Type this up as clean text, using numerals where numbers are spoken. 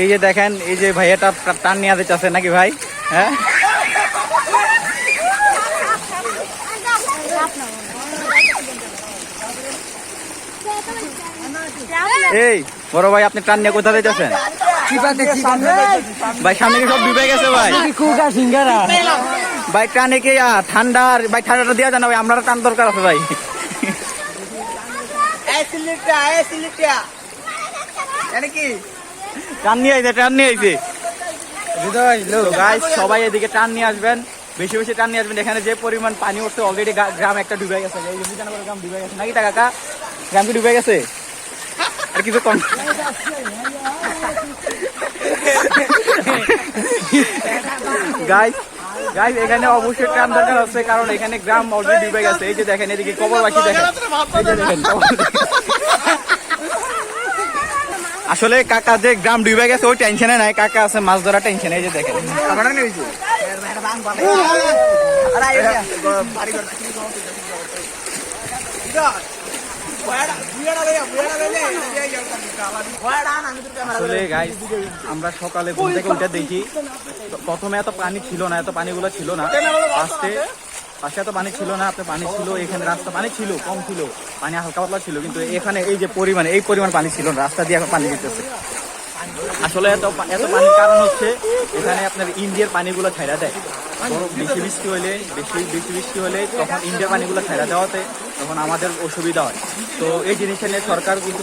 এই যে দেখেন, এই যে ভাইয়াটা টান নিয়ে যেতেছে নাকি ভাই? হ্যাঁ, এই বড় ভাই, আপনি টান নিয়ে কোথা যেতেছেন ভাই? সামনে কি সব ডুবে গেছে ভাই? ভাই টানে কি ঠান্ডা, ভাই ঠান্ডাটা দিয়ে জানা ভাই, আমরা টান দরকার আছে ভাই। টান নিয়ে আইছে, টান নিয়ে আইছে গাইস, সবাই এদিকে টান নিয়ে আসবেন, বেশি বেশি টান নিয়ে আসবেন। এখানে যে পরিমাণ পানি উঠছে, অলরেডি গ্রাম একটা ডুবে গেছে, গ্রাম ডুবে গেছে নাকি কাকা? গ্রাম কি ডুবে গেছে? আর কিছু কম গাইস, গাইস এখানে অবশ্যই ট্রাম দরকার হচ্ছে, কারণ এখানে গ্রাম অলরেডি ডুবে গেছে। এই যে দেখেন, এদিকে কবরবাসী দেখেন, এই যে দেখেন আসলে কাকা যে গ্রাম ডুবে গেছে ওই টেনশনে নাই, কাকা আছে মাছ ধরা টেনশনে। এই যে দেখেন, আসলে গাইস আমরা সকালে ঘুম থেকে উঠে দেখি, প্রথমে এত পানি ছিল না, এত পানিগুলো ছিল না, পাশে এত পানি ছিল না, আপনার পানি ছিল এখানে, রাস্তা পানি ছিল কম, ছিল পানি হালকা পাতলা ছিল, কিন্তু এখানে এই যে এই পরিমাণ পানি ছিল না, রাস্তা দিয়ে এখন পানি দিতেছে। আসলে এত পানির কারণ হচ্ছে এখানে আপনার ইন্ডিয়ার পানিগুলো ছেড়া দেয়, বেশি বৃষ্টি হলে তখন ইন্ডিয়ার পানিগুলো ছেড়া দেওয়াতে তখন আমাদের অসুবিধা হয়। তো এই জিনিসটা নিয়ে সরকার কিন্তু